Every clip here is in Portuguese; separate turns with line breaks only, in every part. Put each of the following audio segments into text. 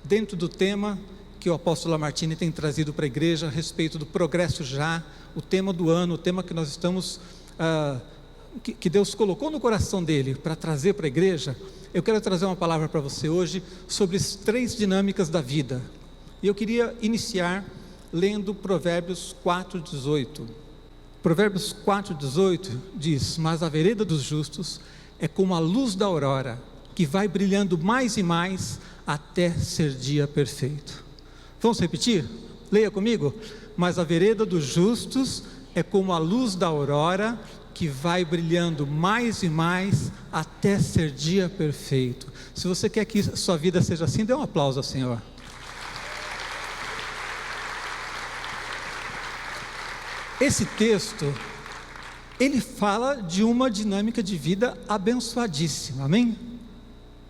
dentro do tema que o apóstolo Lamartine tem trazido para a igreja a respeito do progresso já, o tema do ano, o tema que nós estamos, que Deus colocou no coração dele para trazer para a igreja. Eu quero trazer uma palavra para você hoje sobre as 3 dinâmicas da vida. E eu queria iniciar lendo Provérbios 4:18. Provérbios 4:18 diz: mas a vereda dos justos é como a luz da aurora, que vai brilhando mais e mais até ser dia perfeito. Vamos repetir? Leia comigo. Mas a vereda dos justos é como a luz da aurora, que vai brilhando mais e mais até ser dia perfeito. Se você quer que sua vida seja assim, dê um aplauso ao Senhor. Esse texto, ele fala de uma dinâmica de vida abençoadíssima, amém?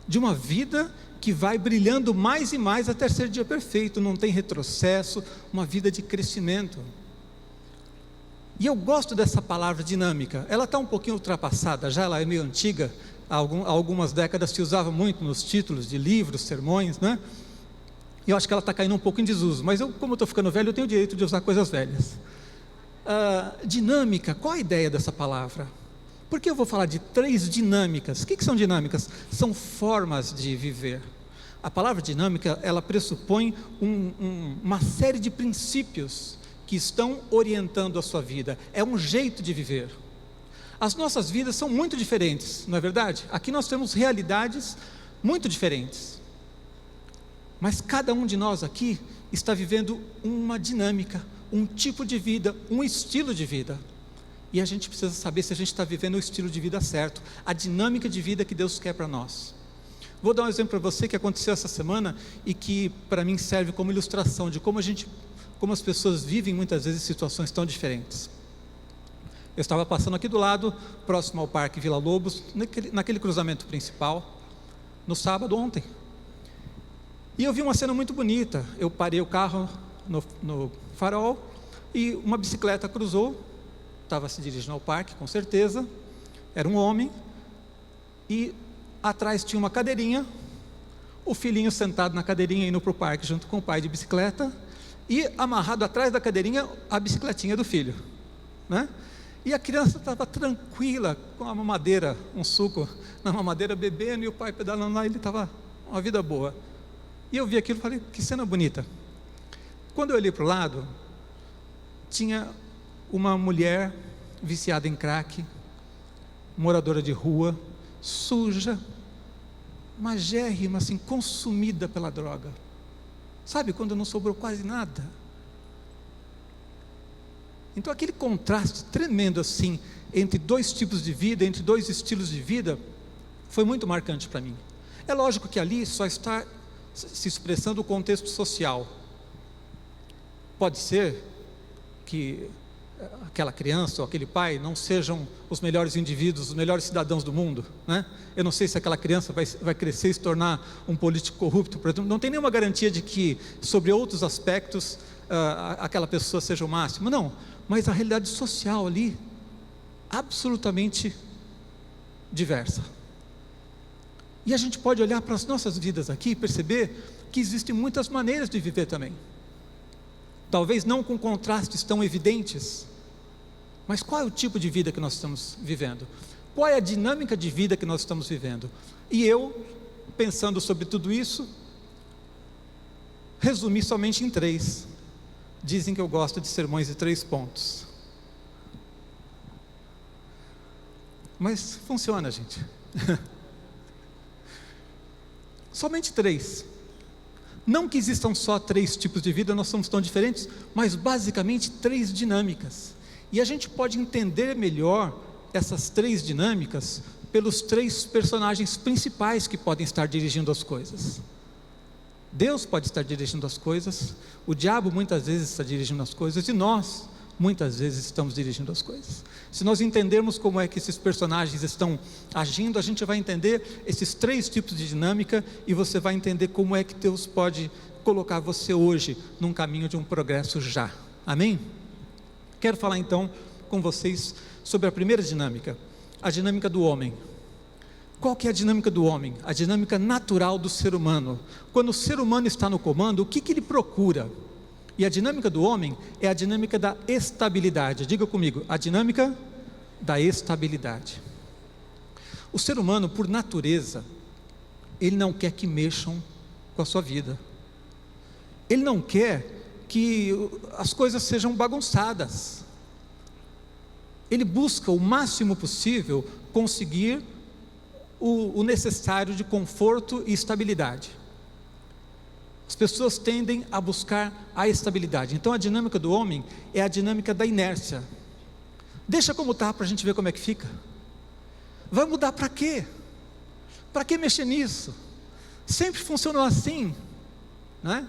De uma vida que vai brilhando mais e mais até ser dia perfeito, não tem retrocesso, uma vida de crescimento. E eu gosto dessa palavra dinâmica. Ela está um pouquinho ultrapassada, já ela é meio antiga, há algumas décadas se usava muito nos títulos de livros, sermões, né? E eu acho que ela está caindo um pouco em desuso, mas como eu estou ficando velho, eu tenho o direito de usar coisas velhas. Dinâmica, qual a ideia dessa palavra? Porque eu vou falar de 3 dinâmicas. O que são dinâmicas? São formas de viver. A palavra dinâmica, ela pressupõe uma série de princípios que estão orientando a sua vida. É um jeito de viver. As nossas vidas são muito diferentes, não é verdade? Aqui nós temos realidades muito diferentes. Mas cada um de nós aqui está vivendo uma dinâmica, um tipo de vida, um estilo de vida. E a gente precisa saber se a gente está vivendo o estilo de vida certo, a dinâmica de vida que Deus quer para nós. Vou dar um exemplo para você que aconteceu essa semana e que para mim serve como ilustração de como as pessoas vivem muitas vezes situações tão diferentes. Eu estava passando aqui do lado, próximo ao Parque Vila Lobos, naquele cruzamento principal, no sábado ontem. E eu vi uma cena muito bonita. Eu parei o carro no farol e uma bicicleta cruzou. Estava se dirigindo ao parque, com certeza. Era um homem. E atrás tinha uma cadeirinha. O filhinho sentado na cadeirinha, indo para o parque junto com o pai de bicicleta. E amarrado atrás da cadeirinha, a bicicletinha do filho, né? E a criança estava tranquila, com a mamadeira, um suco na mamadeira, bebendo, e o pai pedalando lá. Ele estava uma vida boa. E eu vi aquilo e falei, que cena bonita. Quando eu olhei para o lado, tinha uma mulher viciada em crack, moradora de rua, suja, magérrima, assim, consumida pela droga. Sabe, quando não sobrou quase nada. Então aquele contraste tremendo assim, entre 2 tipos de vida, entre 2 estilos de vida, foi muito marcante para mim. É lógico que ali só está se expressando o contexto social. Pode ser que aquela criança ou aquele pai não sejam os melhores indivíduos, os melhores cidadãos do mundo, né? Eu não sei se aquela criança vai crescer e se tornar um político corrupto, por exemplo. Não tem nenhuma garantia de que sobre outros aspectos aquela pessoa seja o máximo, não. Mas a realidade social ali, absolutamente diversa. E a gente pode olhar para as nossas vidas aqui e perceber que existem muitas maneiras de viver também. Talvez não com contrastes tão evidentes, mas qual é o tipo de vida que nós estamos vivendo? Qual é a dinâmica de vida que nós estamos vivendo? E eu, pensando sobre tudo isso, resumi somente em 3. Dizem que eu gosto de sermões de 3 pontos. Mas funciona, gente. Somente 3. Não que existam só 3 tipos de vida, nós somos tão diferentes, mas basicamente 3 dinâmicas. E a gente pode entender melhor essas 3 dinâmicas pelos 3 personagens principais que podem estar dirigindo as coisas. Deus pode estar dirigindo as coisas, o diabo muitas vezes está dirigindo as coisas, e nós muitas vezes estamos dirigindo as coisas. Se nós entendermos como é que esses personagens estão agindo, a gente vai entender esses 3 tipos de dinâmica, e você vai entender como é que Deus pode colocar você hoje num caminho de um progresso já. Amém? Quero falar então com vocês sobre a primeira dinâmica, a dinâmica do homem. Qual que é a dinâmica do homem? A dinâmica natural do ser humano. Quando o ser humano está no comando, o que ele procura? E a dinâmica do homem é a dinâmica da estabilidade. Diga comigo, a dinâmica da estabilidade. O ser humano, por natureza, ele não quer que mexam com a sua vida. Ele não quer que as coisas sejam bagunçadas. Ele busca o máximo possível conseguir o necessário de conforto e estabilidade. As pessoas tendem a buscar a estabilidade. Então a dinâmica do homem é a dinâmica da inércia. Deixa como está para a gente ver como é que fica. Vai mudar para quê? Para que mexer nisso? Sempre funcionou assim, né?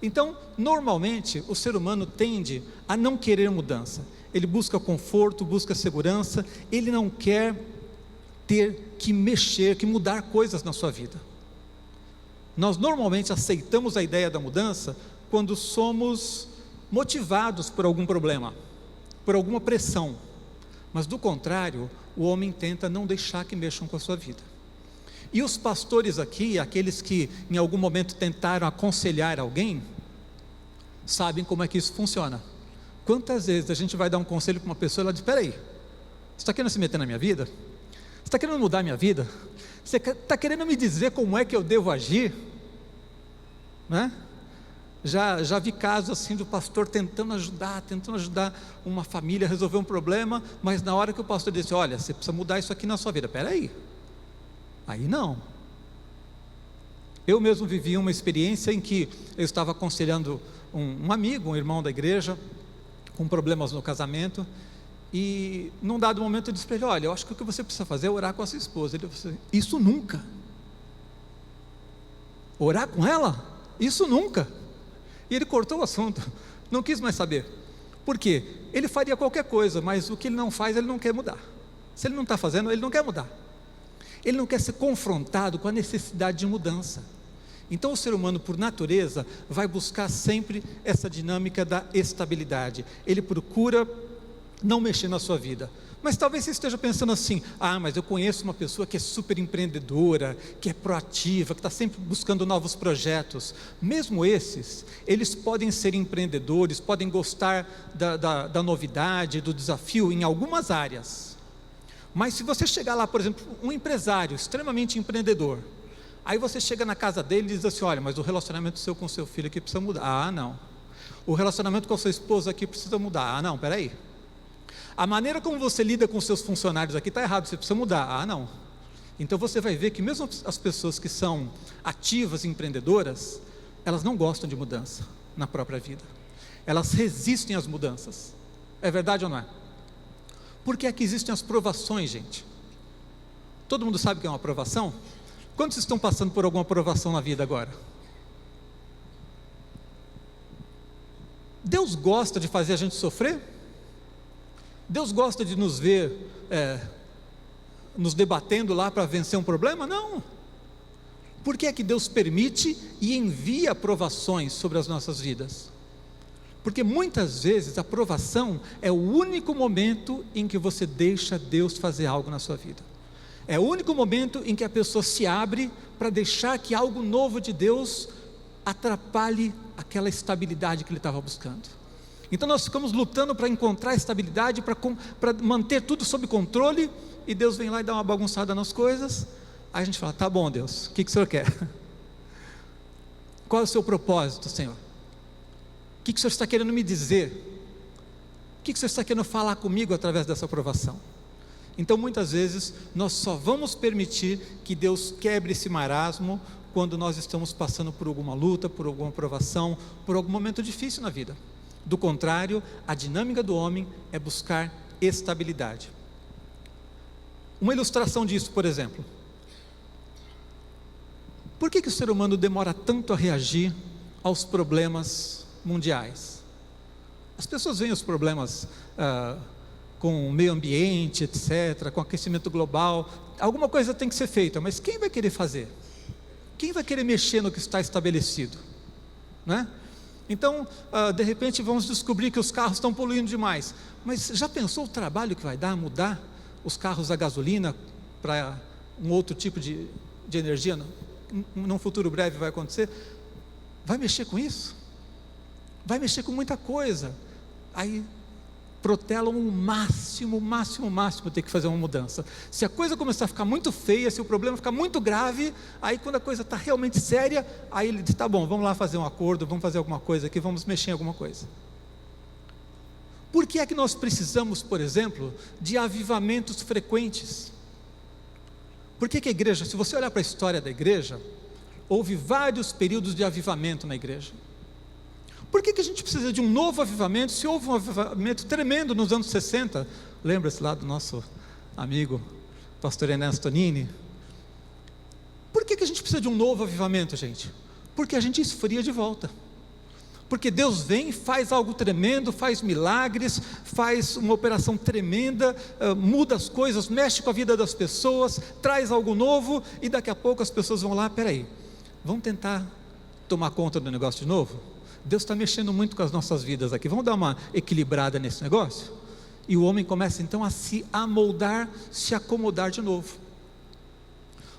Então, normalmente, o ser humano tende a não querer mudança. Ele busca conforto, busca segurança, ele não quer ter que mexer, que mudar coisas na sua vida. Nós normalmente aceitamos a ideia da mudança quando somos motivados por algum problema, por alguma pressão. Mas do contrário, o homem tenta não deixar que mexam com a sua vida. E os pastores aqui, aqueles que em algum momento tentaram aconselhar alguém, sabem como é que isso funciona. Quantas vezes a gente vai dar um conselho para uma pessoa e ela diz: espera aí, você está querendo se meter na minha vida? Você está querendo mudar a minha vida? Você está querendo me dizer como é que eu devo agir? Né? Já vi casos assim do pastor tentando ajudar uma família a resolver um problema, mas na hora que o pastor disse: olha, você precisa mudar isso aqui na sua vida. Espera aí não. Eu mesmo vivi uma experiência em que eu estava aconselhando um amigo, um irmão da igreja, com problemas no casamento, e num dado momento eu disse para ele: olha, eu acho que o que você precisa fazer é orar com a sua esposa. Ele disse: isso nunca. Orar com ela? Isso nunca. E ele cortou o assunto, não quis mais saber. Por quê? Ele faria qualquer coisa, mas o que ele não faz, ele não quer mudar. Se ele não está fazendo, ele não quer mudar. Ele não quer ser confrontado com a necessidade de mudança. Então o ser humano, por natureza, vai buscar sempre essa dinâmica da estabilidade. Ele procura não mexer na sua vida. Mas talvez você esteja pensando assim: ah, mas eu conheço uma pessoa que é super empreendedora, que é proativa, que está sempre buscando novos projetos. Mesmo esses, eles podem ser empreendedores, podem gostar da novidade, do desafio em algumas áreas. Mas se você chegar lá, por exemplo, um empresário extremamente empreendedor, aí você chega na casa dele e diz assim: olha, mas o relacionamento seu com seu filho aqui precisa mudar. Ah, não. O relacionamento com a sua esposa aqui precisa mudar. Ah, não, peraí. A maneira como você lida com os seus funcionários aqui está errado, você precisa mudar. Ah, não. Então você vai ver que mesmo as pessoas que são ativas e empreendedoras, elas não gostam de mudança na própria vida. Elas resistem às mudanças. É verdade ou não é? Porque aqui existem as provações, gente. Todo mundo sabe o que é uma provação? Quantos estão passando por alguma provação na vida agora? Deus gosta de fazer a gente sofrer? Deus gosta de nos ver nos debatendo lá para vencer um problema? Não. Por que é que Deus permite e envia provações sobre as nossas vidas? Porque muitas vezes a provação é o único momento em que você deixa Deus fazer algo na sua vida. É o único momento em que a pessoa se abre para deixar que algo novo de Deus atrapalhe aquela estabilidade que ele estava buscando. Então nós ficamos lutando para encontrar estabilidade, para manter tudo sob controle, e Deus vem lá e dá uma bagunçada nas coisas. Aí a gente fala: tá bom, Deus, o que o Senhor quer? Qual é o seu propósito, Senhor? O que o Senhor está querendo me dizer? O que o Senhor está querendo falar comigo através dessa provação? Então muitas vezes nós só vamos permitir que Deus quebre esse marasmo quando nós estamos passando por alguma luta, por alguma provação, por algum momento difícil na vida. Do contrário, a dinâmica do homem é buscar estabilidade. Uma ilustração disso, por exemplo: por que o ser humano demora tanto a reagir aos problemas mundiais? As pessoas veem os problemas com o meio ambiente, etc., com aquecimento global. Alguma coisa tem que ser feita, mas quem vai querer fazer? Quem vai querer mexer no que está estabelecido? Né? Então, de repente vamos descobrir que os carros estão poluindo demais. Mas já pensou o trabalho que vai dar mudar os carros a gasolina para um outro tipo de energia, num futuro breve vai acontecer, vai mexer com isso? Vai mexer com muita coisa. Aí protelam o máximo, ter que fazer uma mudança. Se a coisa começar a ficar muito feia, se o problema ficar muito grave, aí quando a coisa está realmente séria, aí ele diz, tá bom, vamos lá fazer um acordo, vamos fazer alguma coisa aqui, vamos mexer em alguma coisa. Por que é que nós precisamos, por exemplo, de avivamentos frequentes? Por que a igreja, se você olhar para a história da igreja, houve vários períodos de avivamento na igreja. Por que a gente precisa de um novo avivamento, se houve um avivamento tremendo nos anos 60? Lembra-se lá do nosso amigo, pastor Ernesto Tonini? Por que a gente precisa de um novo avivamento, gente? Porque a gente esfria de volta. Porque Deus vem, faz algo tremendo, faz milagres, faz uma operação tremenda, muda as coisas, mexe com a vida das pessoas, traz algo novo, e daqui a pouco as pessoas vão lá, peraí, vamos tentar tomar conta do negócio de novo? Deus está mexendo muito com as nossas vidas aqui, vamos dar uma equilibrada nesse negócio? E o homem começa então a se amoldar, se acomodar de novo.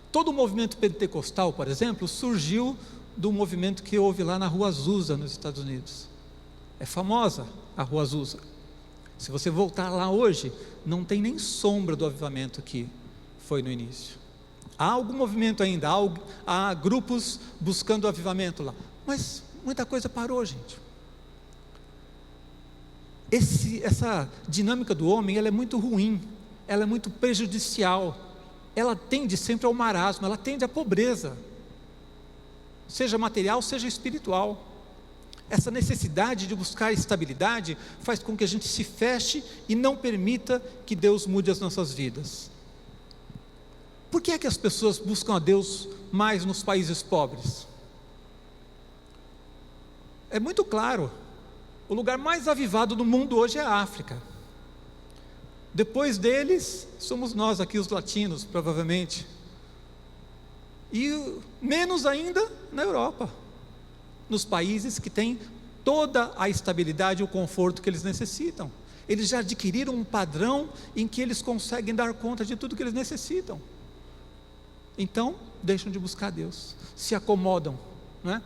Todo o movimento pentecostal, por exemplo, surgiu do movimento que houve lá na Rua Azusa, nos Estados Unidos. É famosa a Rua Azusa. Se você voltar lá hoje, não tem nem sombra do avivamento que foi no início. Há algum movimento ainda, há grupos buscando avivamento lá, mas muita coisa parou, gente. Essa dinâmica do homem, ela é muito ruim, ela é muito prejudicial, ela tende sempre ao marasmo, ela tende à pobreza, seja material, seja espiritual. Essa necessidade de buscar estabilidade faz com que a gente se feche e não permita que Deus mude as nossas vidas. Por que é que as pessoas buscam a Deus mais nos países pobres? É muito claro, o lugar mais avivado do mundo hoje é a África. Depois deles, somos nós aqui os latinos, provavelmente. E menos ainda na Europa, nos países que têm toda a estabilidade e o conforto que eles necessitam. Eles já adquiriram um padrão em que eles conseguem dar conta de tudo que eles necessitam. Então, deixam de buscar Deus, se acomodam, não é?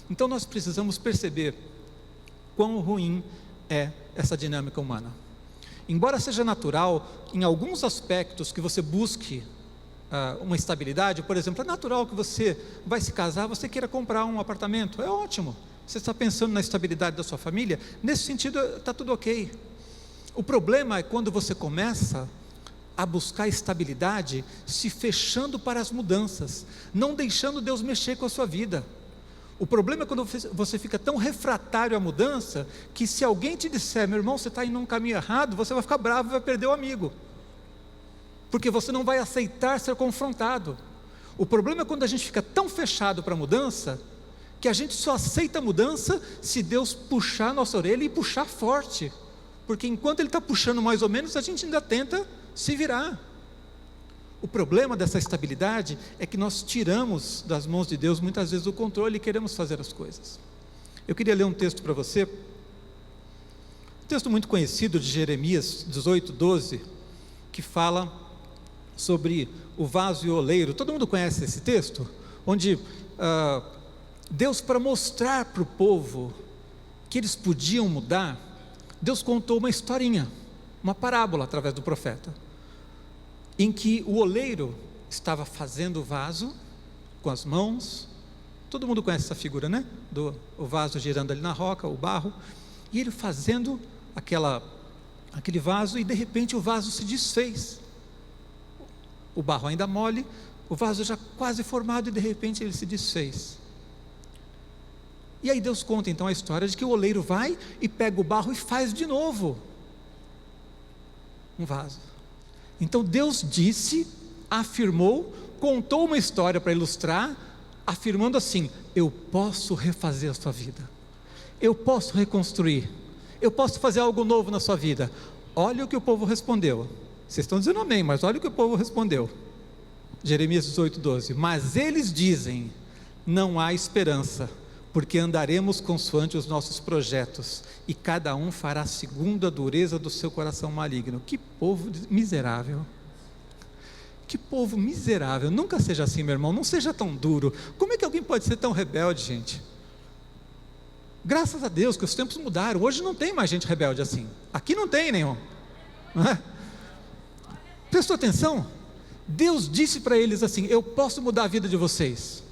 Então nós precisamos perceber quão ruim é essa dinâmica humana. Embora seja natural, em alguns aspectos, que você busque uma estabilidade, por exemplo, é natural que você vai se casar, você queira comprar um apartamento, é ótimo, você está pensando na estabilidade da sua família, nesse sentido está tudo ok. O problema é quando você começa a buscar estabilidade, se fechando para as mudanças, não deixando Deus mexer com a sua vida. O problema é quando você fica tão refratário à mudança, que se alguém te disser, meu irmão, você está indo num caminho errado, você vai ficar bravo e vai perder o amigo, porque você não vai aceitar ser confrontado. O problema é quando a gente fica tão fechado para a mudança, que a gente só aceita a mudança se Deus puxar a nossa orelha e puxar forte, porque enquanto Ele está puxando mais ou menos, a gente ainda tenta se virar. O problema dessa estabilidade é que nós tiramos das mãos de Deus muitas vezes o controle e queremos fazer as coisas. Eu queria ler um texto para você, um texto muito conhecido de Jeremias 18:12, que fala sobre o vaso e o oleiro. Todo mundo conhece esse texto? Onde Deus, para mostrar para o povo que eles podiam mudar, Deus contou uma historinha, uma parábola através do profeta, em que o oleiro estava fazendo o vaso com as mãos. Todo mundo conhece essa figura, né? O vaso girando ali na roca, o barro, e ele fazendo aquele vaso, e de repente o vaso se desfez. O barro ainda mole, o vaso já quase formado, e de repente ele se desfez. E aí Deus conta então a história de que o oleiro vai e pega o barro e faz de novo um vaso. Então Deus disse, afirmou, contou uma história para ilustrar, afirmando assim: eu posso refazer a sua vida, eu posso reconstruir, eu posso fazer algo novo na sua vida. Olha o que o povo respondeu. Vocês estão dizendo amém, mas olha o que o povo respondeu. Jeremias 18:12. Mas eles dizem, não há esperança, porque andaremos consoante os nossos projetos, e cada um fará segundo a dureza do seu coração maligno. Que povo miserável, Que povo miserável. Nunca seja assim, meu irmão, não seja tão duro. Como é que alguém pode ser tão rebelde, gente? Graças a Deus que os tempos mudaram. Hoje não tem mais gente rebelde assim. Aqui não tem nenhum. Não é? Prestou atenção? Deus disse para eles assim: eu posso mudar a vida de vocês.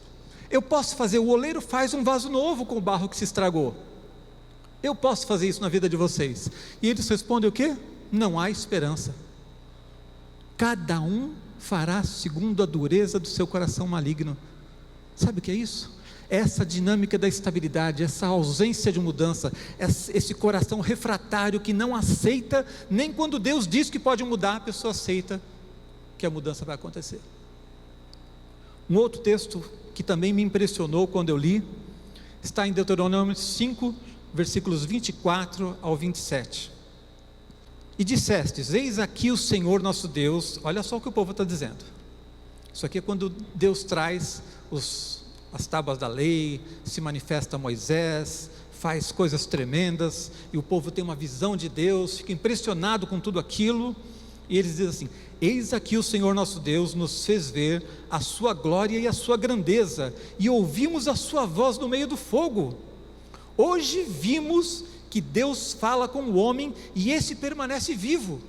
Eu posso fazer, o oleiro faz um vaso novo com o barro que se estragou. Eu posso fazer isso na vida de vocês. E eles respondem o quê? Não há esperança. Cada um fará segundo a dureza do seu coração maligno. Sabe o que é isso? Essa dinâmica da estabilidade, essa ausência de mudança, esse coração refratário que não aceita, nem quando Deus diz que pode mudar, a pessoa aceita que a mudança vai acontecer. Um outro texto que também me impressionou quando eu li, está em Deuteronômio 5, versículos 24 ao 27. E dissestes: eis aqui o Senhor nosso Deus. Olha só o que o povo está dizendo. Isso aqui é quando Deus traz as tábuas da lei, se manifesta a Moisés, faz coisas tremendas, e o povo tem uma visão de Deus, fica impressionado com tudo aquilo, e eles dizem assim: eis aqui o Senhor nosso Deus nos fez ver a sua glória e a sua grandeza, e ouvimos a sua voz no meio do fogo. Hoje vimos que Deus fala com o homem, e esse permanece vivo.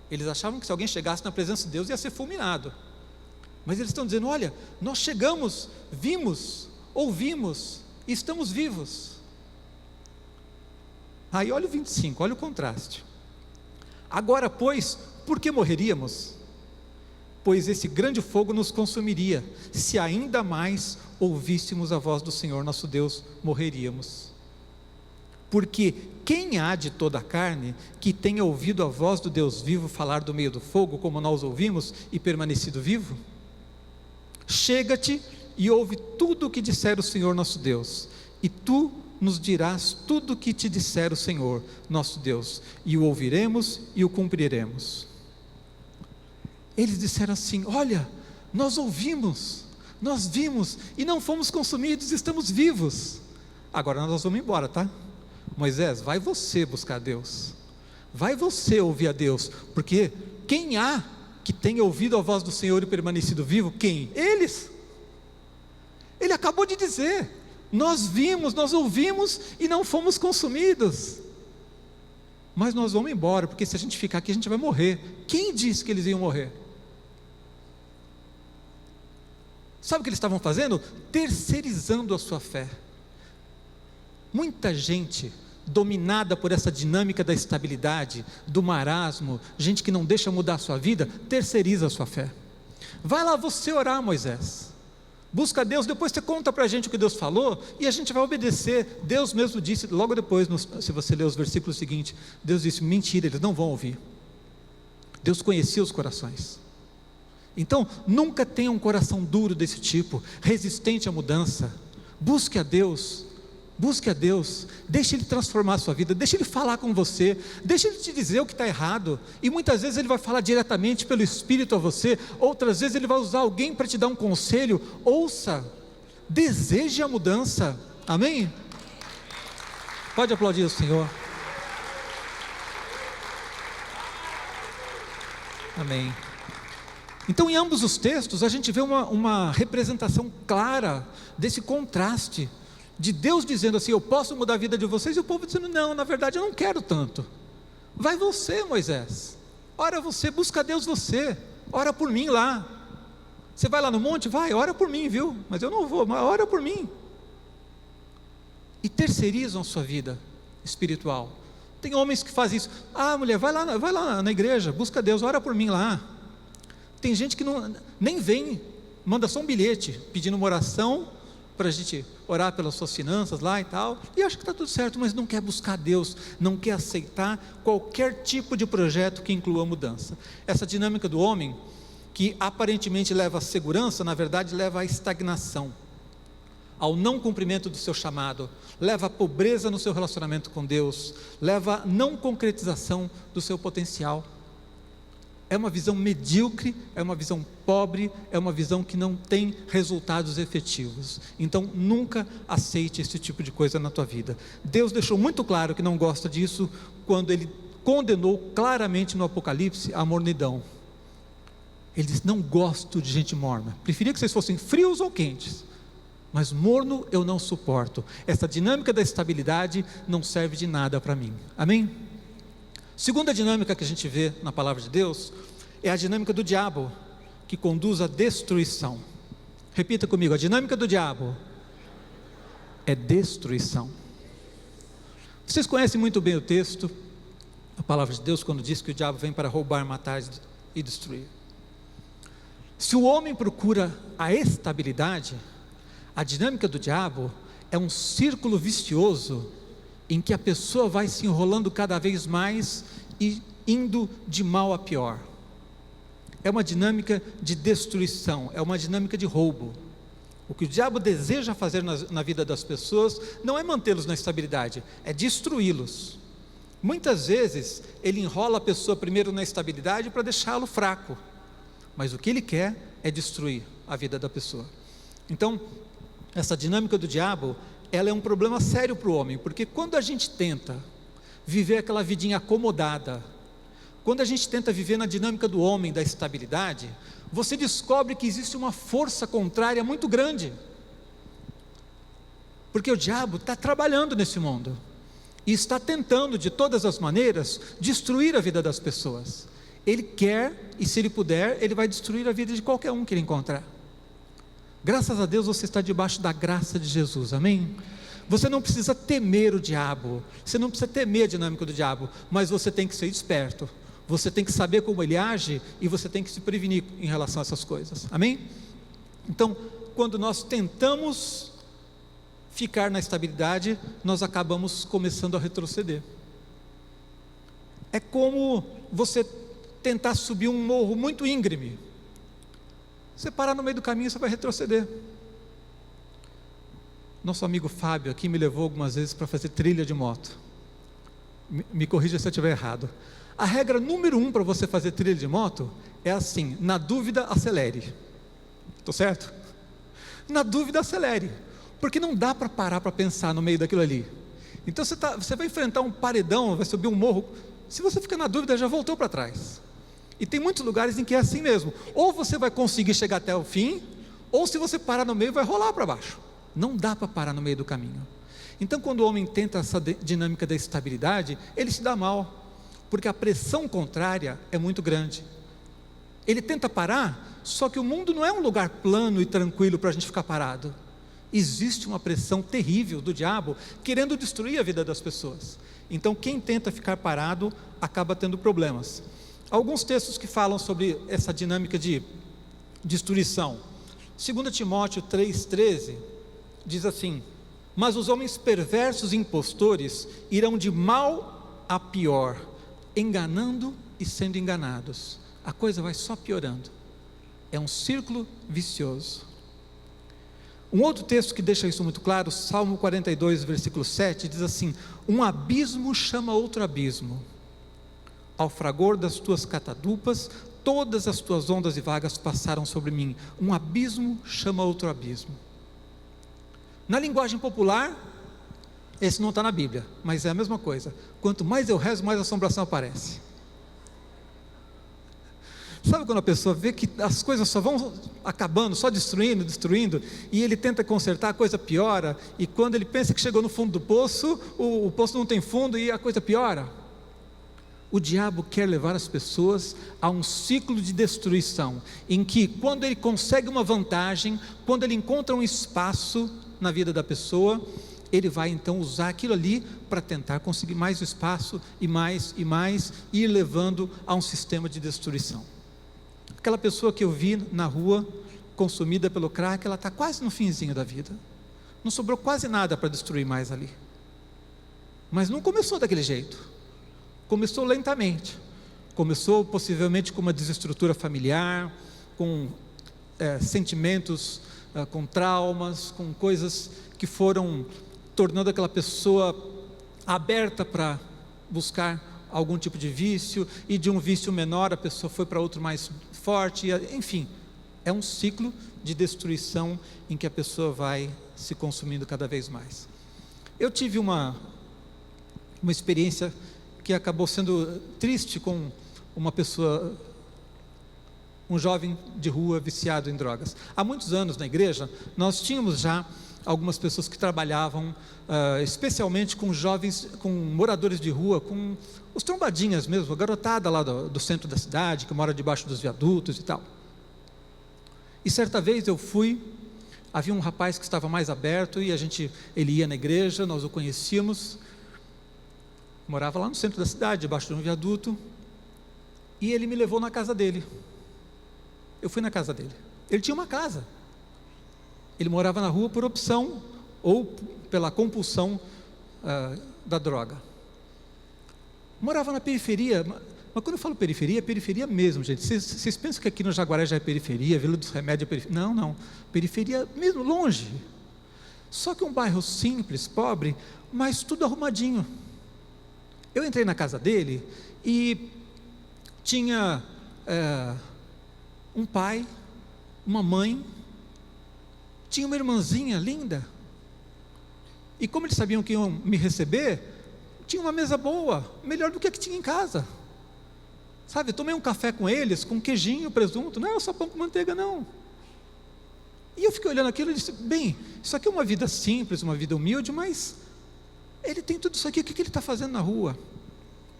Eles achavam que se alguém chegasse na presença de Deus ia ser fulminado, mas eles estão dizendo: olha, nós chegamos, vimos, ouvimos, e estamos vivos. Aí olha o 25, olha o contraste. Agora pois, por que morreríamos? Pois esse grande fogo nos consumiria. Se ainda mais ouvíssemos a voz do Senhor nosso Deus, morreríamos. Porque quem há de toda a carne que tenha ouvido a voz do Deus vivo falar do meio do fogo, como nós ouvimos, e permanecido vivo? Chega-te e ouve tudo o que disser o Senhor nosso Deus, e tu nos dirás tudo o que te disser o Senhor nosso Deus, e o ouviremos e o cumpriremos. Eles disseram assim: olha, nós ouvimos, nós vimos, e não fomos consumidos, estamos vivos. Agora nós vamos embora, tá? Moisés, vai você buscar Deus, vai você ouvir a Deus, porque quem há que tenha ouvido a voz do Senhor e permanecido vivo? Quem? Eles. Ele acabou de dizer: nós vimos, nós ouvimos e não fomos consumidos, mas nós vamos embora, porque se a gente ficar aqui a gente vai morrer. Quem disse que eles iam morrer? Sabe o que eles estavam fazendo? Terceirizando a sua fé. Muita gente dominada por essa dinâmica da estabilidade, do marasmo, gente que não deixa mudar a sua vida, terceiriza a sua fé. Vai lá você orar, Moisés, busca Deus, depois você conta para a gente o que Deus falou, e a gente vai obedecer. Deus mesmo disse, logo depois, se você ler os versículos seguintes, Deus disse: mentira, eles não vão ouvir. Deus conhecia os corações. Então, nunca tenha um coração duro desse tipo, resistente à mudança. Busque a Deus, deixe Ele transformar a sua vida, deixe Ele falar com você, deixe Ele te dizer o que está errado, e muitas vezes Ele vai falar diretamente pelo Espírito a você, outras vezes Ele vai usar alguém para te dar um conselho. Ouça, deseje a mudança, amém? Pode aplaudir o Senhor, amém. Então, em ambos os textos, a gente vê uma representação clara desse contraste, de Deus dizendo assim: eu posso mudar a vida de vocês, e o povo dizendo: não, na verdade eu não quero tanto. Vai você, Moisés, ora você, busca Deus você, ora por mim lá. Você vai lá no monte? Vai, ora por mim, viu? Mas eu não vou, mas ora por mim. E terceirizam a sua vida espiritual. Tem homens que fazem isso: ah, mulher, vai lá na igreja, busca Deus, ora por mim lá. Tem gente que nem vem, manda só um bilhete pedindo uma oração para a gente orar pelas suas finanças lá e tal, e acha que está tudo certo, mas não quer buscar Deus, não quer aceitar qualquer tipo de projeto que inclua mudança. Essa dinâmica do homem, que aparentemente leva à segurança, na verdade leva à estagnação, ao não cumprimento do seu chamado, leva à pobreza no seu relacionamento com Deus, leva à não concretização do seu potencial. É uma visão medíocre, é uma visão pobre, é uma visão que não tem resultados efetivos. Então nunca aceite esse tipo de coisa na tua vida. Deus deixou muito claro que não gosta disso quando Ele condenou claramente no Apocalipse a mornidão. Ele diz: não gosto de gente morna, preferia que vocês fossem frios ou quentes, mas morno eu não suporto. Essa dinâmica da estabilidade não serve de nada para mim. Amém? Segunda dinâmica que a gente vê na palavra de Deus é a dinâmica do diabo, que conduz à destruição. Repita comigo: a dinâmica do diabo é destruição. Vocês conhecem muito bem o texto, a palavra de Deus, quando diz que o diabo vem para roubar, matar e destruir. Se o homem procura a estabilidade, a dinâmica do diabo é um círculo vicioso em que a pessoa vai se enrolando cada vez mais e indo de mal a pior. É uma dinâmica de destruição, é uma dinâmica de roubo. O que o diabo deseja fazer na vida das pessoas não é mantê-los na estabilidade, é destruí-los. Muitas vezes ele enrola a pessoa primeiro na estabilidade para deixá-lo fraco, mas o que ele quer é destruir a vida da pessoa. Então, essa dinâmica do diabo, ela é um problema sério para o homem, porque quando a gente tenta viver aquela vidinha acomodada, quando a gente tenta viver na dinâmica do homem, da estabilidade, você descobre que existe uma força contrária muito grande, porque o diabo está trabalhando nesse mundo, e está tentando de todas as maneiras destruir a vida das pessoas. Ele quer, e se ele puder, ele vai destruir a vida de qualquer um que ele encontrar. Graças a Deus você está debaixo da graça de Jesus, amém? Você não precisa temer o diabo, você não precisa temer a dinâmica do diabo, mas você tem que ser esperto, você tem que saber como ele age, e você tem que se prevenir em relação a essas coisas, amém? Então, quando nós tentamos ficar na estabilidade, nós acabamos começando a retroceder. É como você tentar subir um morro muito íngreme, você parar no meio do caminho, você vai retroceder. Nosso amigo Fábio aqui me levou algumas vezes para fazer trilha de moto, me corrija se eu estiver errado. A regra número 1 para você fazer trilha de moto é assim: na dúvida acelere. Estou certo? Na dúvida acelere, porque não dá para parar para pensar no meio daquilo ali. Então você vai enfrentar um paredão, vai subir um morro, se você ficar na dúvida, já voltou para trás. E tem muitos lugares em que é assim mesmo, ou você vai conseguir chegar até o fim, ou se você parar no meio, vai rolar para baixo. Não dá para parar no meio do caminho. Então, quando o homem tenta essa dinâmica da estabilidade, ele se dá mal, porque a pressão contrária é muito grande. Ele tenta parar, só que o mundo não é um lugar plano e tranquilo para a gente ficar parado. Existe uma pressão terrível do diabo querendo destruir a vida das pessoas. Então, quem tenta ficar parado acaba tendo problemas. Alguns textos que falam sobre essa dinâmica de destruição. 2 Timóteo 3,13 diz assim: mas os homens perversos e impostores irão de mal a pior, enganando e sendo enganados. A coisa vai só piorando, é um círculo vicioso. Um outro texto que deixa isso muito claro, Salmo 42, versículo 7, diz assim: um abismo chama outro abismo, ao fragor das tuas catadupas, todas as tuas ondas e vagas passaram sobre mim. Um abismo chama outro abismo. Na linguagem popular, esse não está na Bíblia, mas é a mesma coisa: quanto mais eu rezo, mais assombração aparece. Sabe quando a pessoa vê que as coisas só vão acabando, só destruindo, e ele tenta consertar, a coisa piora, e quando ele pensa que chegou no fundo do poço, o poço não tem fundo e a coisa piora? O diabo quer levar as pessoas a um ciclo de destruição, em que quando ele consegue uma vantagem, quando ele encontra um espaço na vida da pessoa, ele vai então usar aquilo ali para tentar conseguir mais espaço, e mais, e ir levando a um sistema de destruição. Aquela pessoa que eu vi na rua, consumida pelo crack, ela está quase no finzinho da vida, não sobrou quase nada para destruir mais ali, mas não começou daquele jeito, começou lentamente, começou possivelmente com uma desestrutura familiar, com sentimentos, com traumas, com coisas que foram tornando aquela pessoa aberta para buscar algum tipo de vício, e de um vício menor a pessoa foi para outro mais forte, enfim, é um ciclo de destruição em que a pessoa vai se consumindo cada vez mais. Eu tive uma experiência que acabou sendo triste com uma pessoa um jovem de rua viciado em drogas. Há muitos anos na igreja, nós tínhamos já algumas pessoas que trabalhavam, especialmente com jovens, com moradores de rua, com os trombadinhas mesmo, a garotada lá do centro da cidade, que mora debaixo dos viadutos e tal. E certa vez eu fui, havia um rapaz que estava mais aberto, e ele ia na igreja, nós o conhecíamos, morava lá no centro da cidade, debaixo de um viaduto, e ele me levou na casa dele. Eu fui na casa dele. Ele tinha uma casa. Ele morava na rua por opção ou pela compulsão da droga. Morava na periferia, mas quando eu falo periferia, é periferia mesmo, gente. Vocês pensam que aqui no Jaguaré já é periferia, Vila dos Remédios é periferia? Não, não. Periferia mesmo, longe. Só que um bairro simples, pobre, mas tudo arrumadinho. Eu entrei na casa dele e tinha um pai, uma mãe, tinha uma irmãzinha linda, e como eles sabiam que iam me receber, tinha uma mesa boa, melhor do que a que tinha em casa, sabe? Eu tomei um café com eles, com queijinho, presunto, não era só pão com manteiga não, e eu fiquei olhando aquilo e disse, bem, isso aqui é uma vida simples, uma vida humilde, mas ele tem tudo isso aqui, o que ele está fazendo na rua?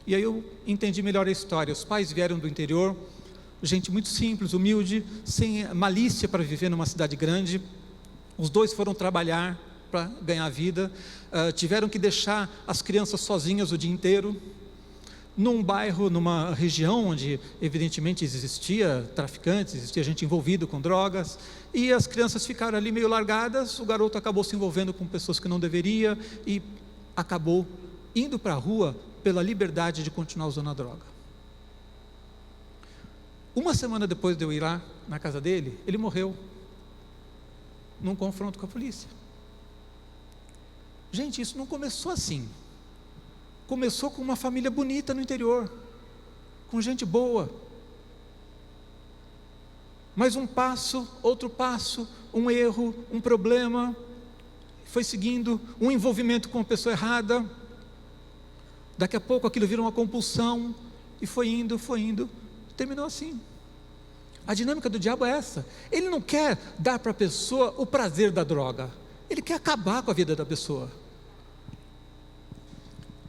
E aí eu entendi melhor a história. Os pais vieram do interior, gente muito simples, humilde, sem malícia para viver numa cidade grande. Os dois foram trabalhar para ganhar vida, tiveram que deixar as crianças sozinhas o dia inteiro, num bairro, numa região onde evidentemente existia traficantes, existia gente envolvida com drogas, e as crianças ficaram ali meio largadas. O garoto acabou se envolvendo com pessoas que não deveria, e acabou indo para a rua pela liberdade de continuar usando a droga. Uma semana depois de eu ir lá na casa dele, ele morreu num confronto com a polícia. Gente, isso não começou assim. Começou com uma família bonita no interior, com gente boa. Mas um passo, outro passo, um erro, um problema, foi seguindo, um envolvimento com uma pessoa errada. Daqui a pouco aquilo vira uma compulsão, e foi indo, terminou assim. A dinâmica do diabo é essa. Ele não quer dar para a pessoa o prazer da droga, ele quer acabar com a vida da pessoa.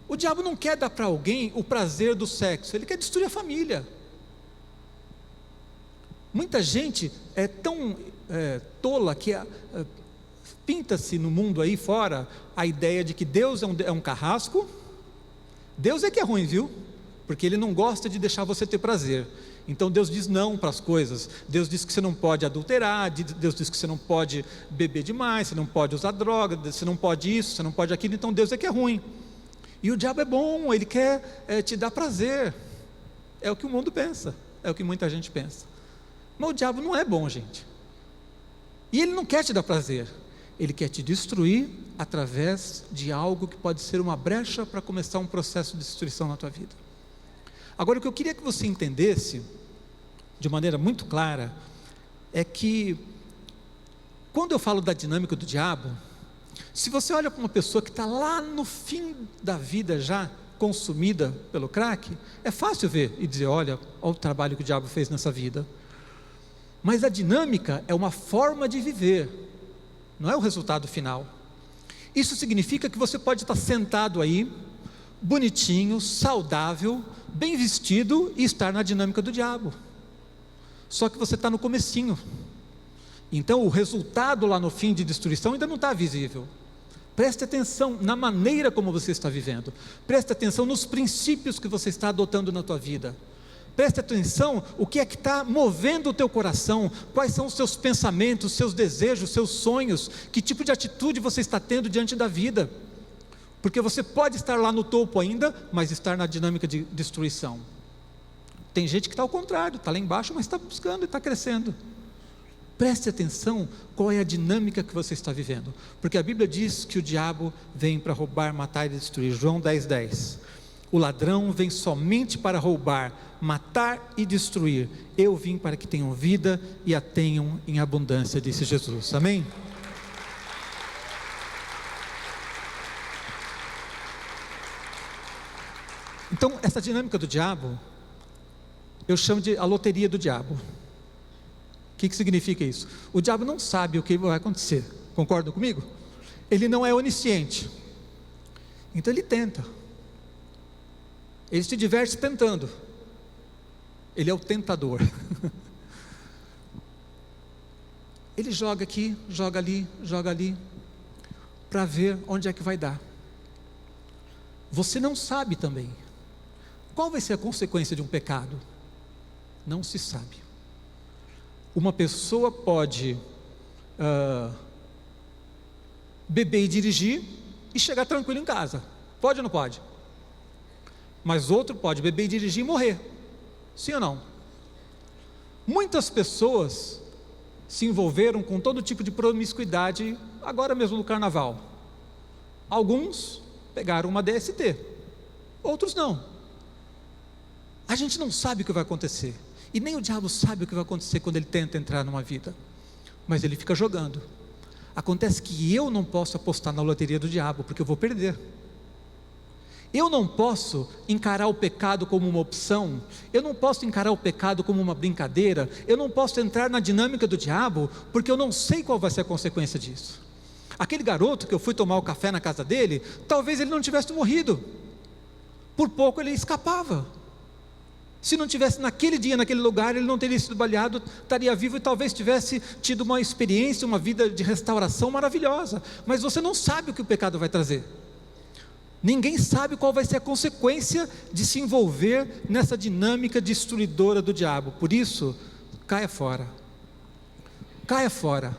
O diabo não quer dar para alguém o prazer do sexo, ele quer destruir a família. Muita gente é tão tola que pinta-se no mundo aí fora a ideia de que Deus é um carrasco. Deus é que é ruim, viu? Porque Ele não gosta de deixar você ter prazer. Então Deus diz não para as coisas. Deus diz que você não pode adulterar, Deus diz que você não pode beber demais, você não pode usar droga, você não pode isso, você não pode aquilo. Então Deus é que é ruim. E o diabo é bom, ele quer te dar prazer. É o que o mundo pensa, é o que muita gente pensa. Mas o diabo não é bom, gente. E ele não quer te dar prazer, ele quer te destruir através de algo que pode ser uma brecha para começar um processo de destruição na tua vida. Agora, o que eu queria que você entendesse de maneira muito clara é que quando eu falo da dinâmica do diabo, se você olha para uma pessoa que está lá no fim da vida já consumida pelo crack, é fácil ver e dizer, olha o trabalho que o diabo fez nessa vida. Mas a dinâmica é uma forma de viver, não é o resultado final. Isso significa que você pode estar sentado aí, bonitinho, saudável, bem vestido, e estar na dinâmica do diabo. Só que você está no comecinho. Então o resultado lá no fim de destruição ainda não está visível. Preste atenção na maneira como você está vivendo. Preste atenção nos princípios que você está adotando na tua vida. Preste atenção o que é que está movendo o teu coração, quais são os seus pensamentos, seus desejos, seus sonhos, que tipo de atitude você está tendo diante da vida, porque você pode estar lá no topo ainda, mas estar na dinâmica de destruição. Tem gente que está ao contrário, está lá embaixo, mas está buscando e está crescendo. Preste atenção qual é a dinâmica que você está vivendo, porque a Bíblia diz que o diabo vem para roubar, matar e destruir. João 10:10. O ladrão vem somente para roubar, matar e destruir. Eu vim para que tenham vida e a tenham em abundância, disse Jesus. Amém? Então, essa dinâmica do diabo, eu chamo de a loteria do diabo. O que significa isso? O diabo não sabe o que vai acontecer, concordam comigo? Ele não é onisciente, então ele tenta, ele se diverte tentando, ele é o tentador. Ele joga aqui, joga ali, para ver onde é que vai dar. Você não sabe também qual vai ser a consequência de um pecado, não se sabe. Uma pessoa pode beber e dirigir e chegar tranquilo em casa, pode ou não pode? Mas outro pode beber e dirigir e morrer, sim ou não? Muitas pessoas se envolveram com todo tipo de promiscuidade agora mesmo no carnaval. Alguns pegaram uma DST, outros não. A gente não sabe o que vai acontecer, e nem o diabo sabe o que vai acontecer quando ele tenta entrar numa vida, mas ele fica jogando. Acontece que eu não posso apostar na loteria do diabo, porque eu vou perder. Eu não posso encarar o pecado como uma opção, eu não posso encarar o pecado como uma brincadeira, eu não posso entrar na dinâmica do diabo, porque eu não sei qual vai ser a consequência disso. Aquele garoto que eu fui tomar o café na casa dele, talvez ele não tivesse morrido, por pouco ele escapava. Se não tivesse naquele dia, naquele lugar, ele não teria sido baleado, estaria vivo e talvez tivesse tido uma experiência, uma vida de restauração maravilhosa. Mas você não sabe o que o pecado vai trazer. Ninguém sabe qual vai ser a consequência de se envolver nessa dinâmica destruidora do diabo. Por isso, caia fora. Caia fora.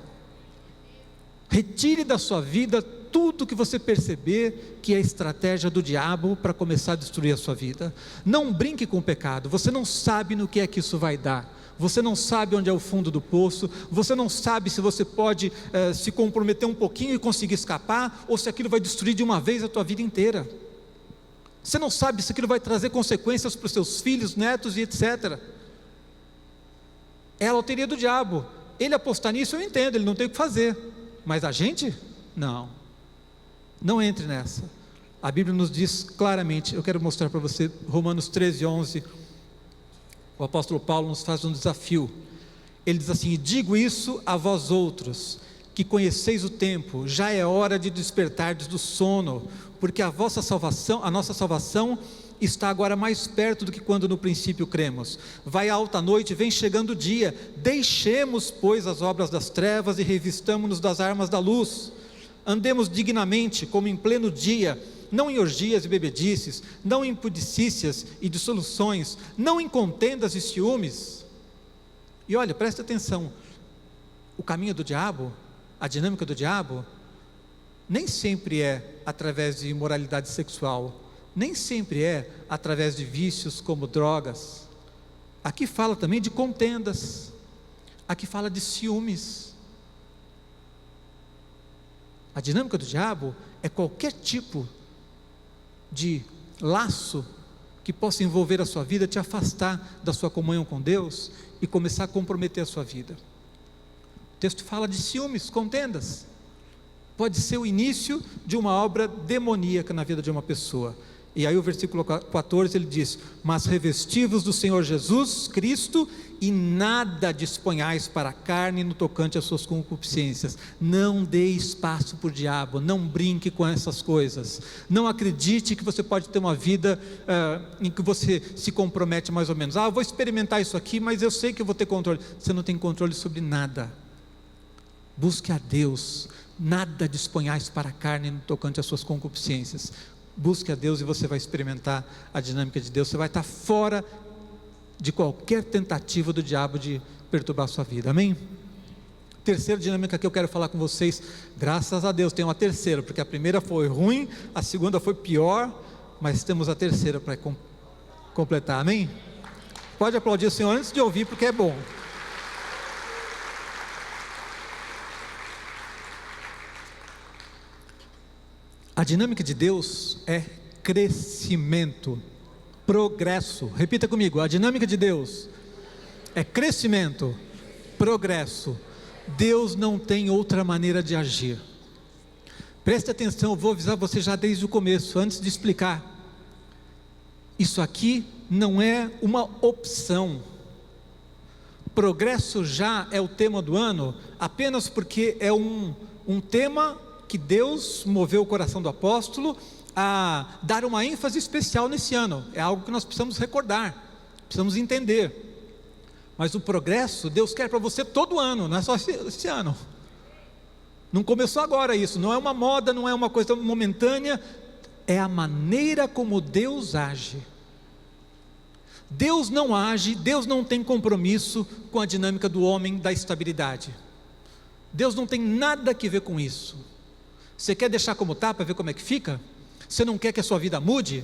Retire da sua vida tudo que você perceber que é estratégia do diabo para começar a destruir a sua vida. Não brinque com o pecado. Você não sabe no que é que isso vai dar. Você não sabe onde é o fundo do poço, você não sabe se você pode se comprometer um pouquinho e conseguir escapar, ou se aquilo vai destruir de uma vez a tua vida inteira. Você não sabe se aquilo vai trazer consequências para os seus filhos, netos e etc. É a loteria do diabo. Ele apostar nisso eu entendo, ele não tem o que fazer, mas a gente, não entre nessa. A Bíblia nos diz claramente, eu quero mostrar para você, Romanos 13:11, o apóstolo Paulo nos faz um desafio. Ele diz assim: digo isso a vós outros, que conheceis o tempo, já é hora de despertardes do sono, porque a nossa salvação está agora mais perto do que quando no princípio cremos. Vai a alta noite, vem chegando o dia, deixemos pois as obras das trevas e revistamo-nos das armas da luz. Andemos dignamente, como em pleno dia, não em orgias e bebedices, não em impudicícias e dissoluções, não em contendas e ciúmes. E olha, presta atenção, o caminho do diabo, a dinâmica do diabo, nem sempre é através de imoralidade sexual, nem sempre é através de vícios como drogas. Aqui fala também de contendas, aqui fala de ciúmes. A dinâmica do diabo é qualquer tipo de laço que possa envolver a sua vida, te afastar da sua comunhão com Deus e começar a comprometer a sua vida. O texto fala de ciúmes, contendas. Pode ser o início de uma obra demoníaca na vida de uma pessoa. E aí o versículo 14 ele diz: mas revesti-vos do Senhor Jesus Cristo e nada disponhais para a carne no tocante às suas concupiscências. Não dê espaço para o diabo, não brinque com essas coisas, não acredite que você pode ter uma vida em que você se compromete mais ou menos. Eu vou experimentar isso aqui, mas eu sei que eu vou ter controle. Você não tem controle sobre nada. Busque a Deus, nada disponhais para a carne no tocante às suas concupiscências. Busque a Deus e você vai experimentar a dinâmica de Deus. Você vai estar fora de qualquer tentativa do diabo de perturbar a sua vida, amém? Terceira dinâmica que eu quero falar com vocês, graças a Deus tem uma terceira, porque a primeira foi ruim, a segunda foi pior, mas temos a terceira para completar, amém? Pode aplaudir o Senhor antes de ouvir, porque é bom. A dinâmica de Deus é crescimento, progresso. Repita comigo, a dinâmica de Deus é crescimento, progresso. Deus não tem outra maneira de agir. Preste atenção, eu vou avisar você já desde o começo, antes de explicar. Isso aqui não é uma opção. progresso já é o tema do ano, apenas porque é um tema que Deus moveu o coração do apóstolo a dar uma ênfase especial nesse ano. É algo que nós precisamos recordar, precisamos entender. Mas o progresso, Deus quer para você todo ano, não é só esse ano. Não começou agora isso, não é uma moda, não é uma coisa momentânea, é a maneira como Deus age. Deus não age, Deus não tem compromisso com a dinâmica do homem da estabilidade. Deus não tem nada a ver com isso. Você quer deixar como está para ver como é que fica? Você não quer que a sua vida mude?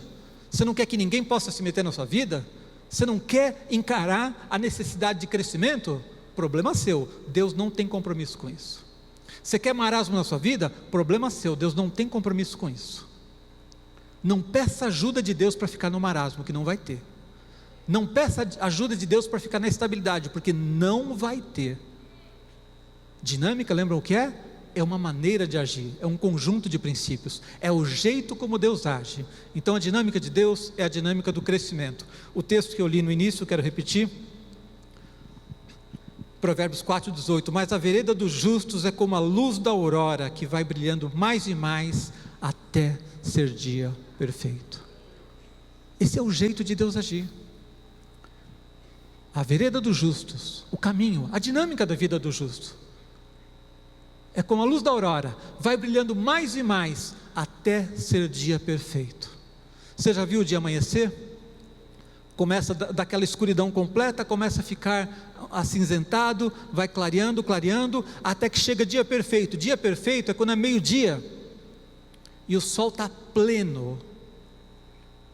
Você não quer que ninguém possa se meter na sua vida? Você não quer encarar a necessidade de crescimento? Problema seu, Deus não tem compromisso com isso. Você quer marasmo na sua vida? Problema seu, Deus não tem compromisso com isso. Não peça ajuda de Deus para ficar no marasmo, que não vai ter. Não peça ajuda de Deus para ficar na estabilidade, porque não vai ter. Dinâmica, lembram o que é? É uma maneira de agir, é um conjunto de princípios, é o jeito como Deus age. Então a dinâmica de Deus é a dinâmica do crescimento. O texto que eu li no início, quero repetir, Provérbios 4,18: mas a vereda dos justos é como a luz da aurora, que vai brilhando mais e mais, até ser dia perfeito. Esse é o jeito de Deus agir. A vereda dos justos, o caminho, a dinâmica da vida do justo, é como a luz da aurora, vai brilhando mais e mais, até ser dia perfeito. Você já viu o dia amanhecer? Começa daquela escuridão completa, começa a ficar acinzentado, vai clareando, clareando, até que chega dia perfeito. Dia perfeito é quando é meio-dia, e o sol está pleno,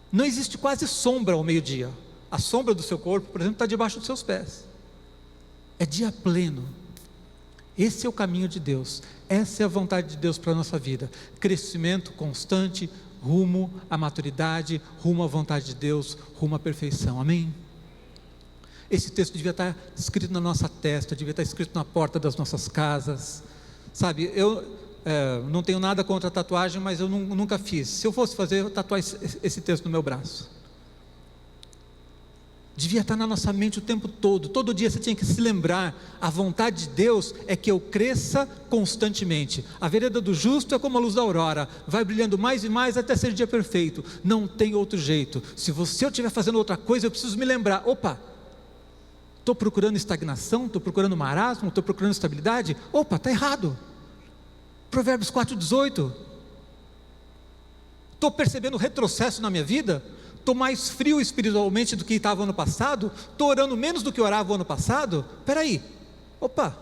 não existe quase sombra ao meio-dia. A sombra do seu corpo, por exemplo, está debaixo dos seus pés. É dia pleno. Esse é o caminho de Deus, essa é a vontade de Deus para a nossa vida. Crescimento constante, rumo à maturidade, rumo à vontade de Deus, rumo à perfeição, amém? Esse texto devia estar escrito na nossa testa, devia estar escrito na porta das nossas casas, sabe? Eu não tenho nada contra a tatuagem, mas eu nunca fiz. Se eu fosse fazer, eu tatuar esse texto no meu braço. Devia estar na nossa mente o tempo todo dia você tinha que se lembrar, a vontade de Deus é que eu cresça constantemente. A vereda do justo é como a luz da aurora, vai brilhando mais e mais até ser dia perfeito, não tem outro jeito. Se eu estiver fazendo outra coisa, eu preciso me lembrar, opa, estou procurando estagnação, estou procurando marasmo, estou procurando estabilidade, opa, está errado. Provérbios 4,18, estou percebendo retrocesso na minha vida, estou mais frio espiritualmente do que estava ano passado, estou orando menos do que orava o ano passado, espera aí, opa,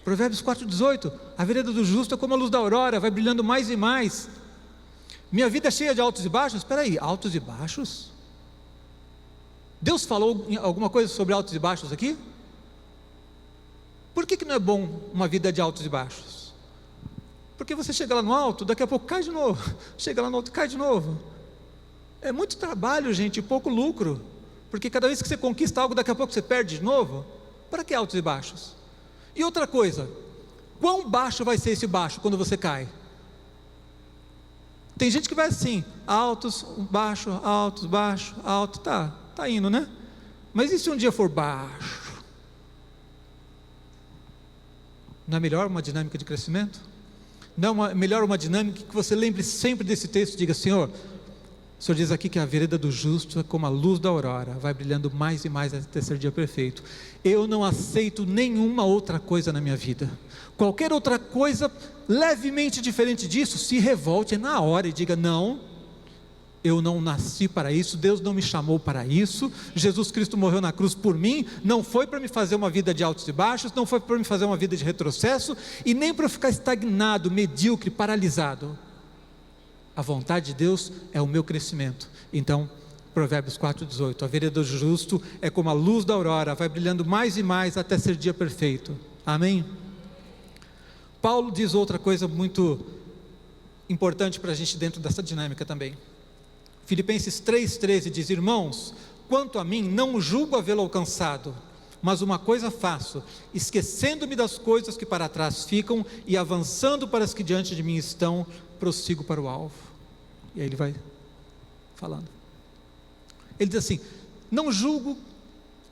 Provérbios 4,18, a vereda do justo é como a luz da aurora, vai brilhando mais e mais, minha vida é cheia de altos e baixos, espera aí, altos e baixos? Deus falou alguma coisa sobre altos e baixos aqui? Por que não é bom uma vida de altos e baixos? Porque você chega lá no alto, daqui a pouco cai de novo, chega lá no alto e cai de novo. É muito trabalho, gente, e pouco lucro, porque cada vez que você conquista algo, daqui a pouco você perde de novo. Para que altos e baixos? E outra coisa, quão baixo vai ser esse baixo quando você cai? Tem gente que vai assim, altos, baixo, alto, tá indo, né? Mas e se um dia for baixo? Não é melhor uma dinâmica de crescimento? Não é melhor uma dinâmica que você lembre sempre desse texto e diga, Senhor, o Senhor diz aqui que a vereda do justo é como a luz da aurora, vai brilhando mais e mais até ser dia perfeito. Eu não aceito nenhuma outra coisa na minha vida. Qualquer outra coisa levemente diferente disso, se revolte na hora e diga, não, eu não nasci para isso, Deus não me chamou para isso, Jesus Cristo morreu na cruz por mim, não foi para me fazer uma vida de altos e baixos, não foi para me fazer uma vida de retrocesso, e nem para eu ficar estagnado, medíocre, paralisado. A vontade de Deus é o meu crescimento. Então, Provérbios 4,18, a vereda do justo é como a luz da aurora, vai brilhando mais e mais até ser dia perfeito, amém? Paulo diz outra coisa muito importante para a gente dentro dessa dinâmica também. Filipenses 3,13 diz, irmãos, quanto a mim, não julgo havê-lo alcançado, mas uma coisa faço, esquecendo-me das coisas que para trás ficam e avançando para as que diante de mim estão, prossigo para o alvo. E aí ele vai falando. Ele diz assim, não julgo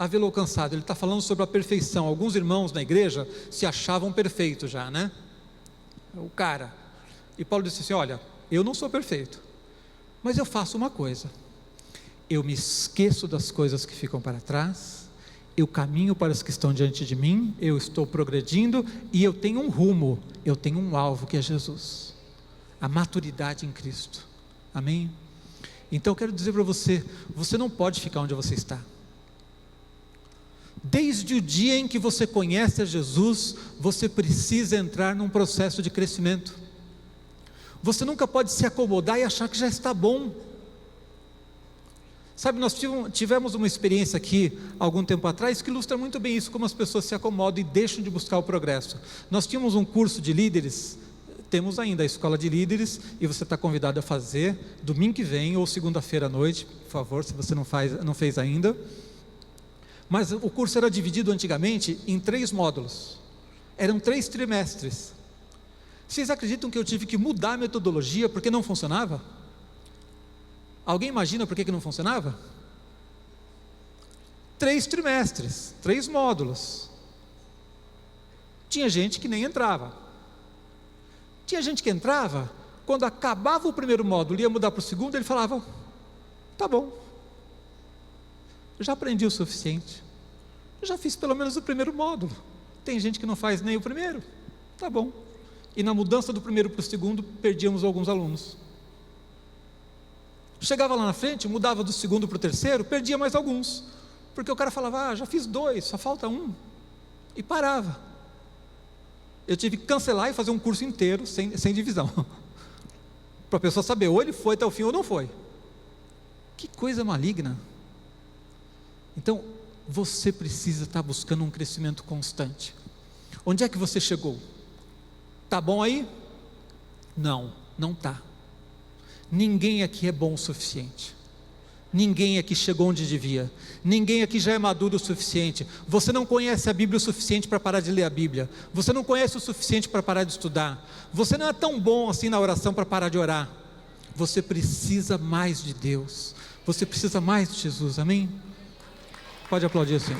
havê-lo alcançado. Ele está falando sobre a perfeição. Alguns irmãos na igreja se achavam perfeitos já, né? O cara. E Paulo disse assim: olha, eu não sou perfeito, mas eu faço uma coisa: eu me esqueço das coisas que ficam para trás, eu caminho para as que estão diante de mim, eu estou progredindo e eu tenho um rumo, eu tenho um alvo, que é Jesus, a maturidade em Cristo. Amém? Então eu quero dizer para você, você não pode ficar onde você está. Desde o dia em que você conhece a Jesus, você precisa entrar num processo de crescimento. Você nunca pode se acomodar e achar que já está bom. Sabe, nós tivemos uma experiência aqui, algum tempo atrás, que ilustra muito bem isso, como as pessoas se acomodam e deixam de buscar o progresso. Nós tínhamos um curso de líderes, temos ainda a escola de líderes, e você está convidado a fazer, domingo que vem, ou segunda-feira à noite, por favor, se você não fez ainda. Mas o curso era dividido antigamente em 3 módulos, eram 3 trimestres. Vocês acreditam que eu tive que mudar a metodologia porque não funcionava? Alguém imagina por que não funcionava? 3 trimestres, 3 módulos. Tinha gente que nem entrava. Tinha gente que entrava, quando acabava o primeiro módulo, ia mudar para o segundo, ele falava: tá bom, eu já aprendi o suficiente, eu já fiz pelo menos o primeiro módulo. Tem gente que não faz nem o primeiro, tá bom. E na mudança do primeiro para o segundo, perdíamos alguns alunos. Chegava lá na frente, mudava do segundo para o terceiro, perdia mais alguns, porque o cara falava: já fiz 2, só falta 1, e parava. Eu tive que cancelar e fazer um curso inteiro, sem divisão, para a pessoa saber, ou ele foi até o fim ou não foi. Que coisa maligna. Então, você precisa estar buscando um crescimento constante. Onde é que você chegou? Está bom aí? Não, não está. Ninguém aqui é bom o suficiente. Ninguém aqui chegou onde devia. Ninguém aqui já é maduro o suficiente. Você não conhece a Bíblia o suficiente para parar de ler a Bíblia. Você não conhece o suficiente para parar de estudar. Você não é tão bom assim na oração para parar de orar. Você precisa mais de Deus. Você precisa mais de Jesus, amém? Pode aplaudir assim.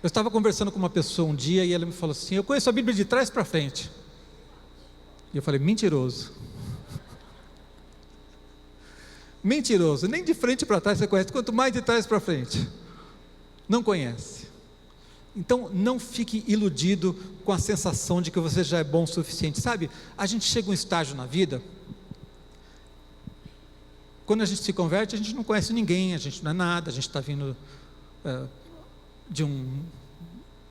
Eu estava conversando com uma pessoa um dia e ela me falou assim: eu conheço a Bíblia de trás para frente. E eu falei: mentiroso. Mentiroso, nem de frente para trás você conhece, quanto mais de trás para frente. Não conhece. Então não fique iludido com a sensação de que você já é bom o suficiente. Sabe, a gente chega a um estágio na vida, quando a gente se converte, a gente não conhece ninguém, a gente não é nada, a gente está vindo de um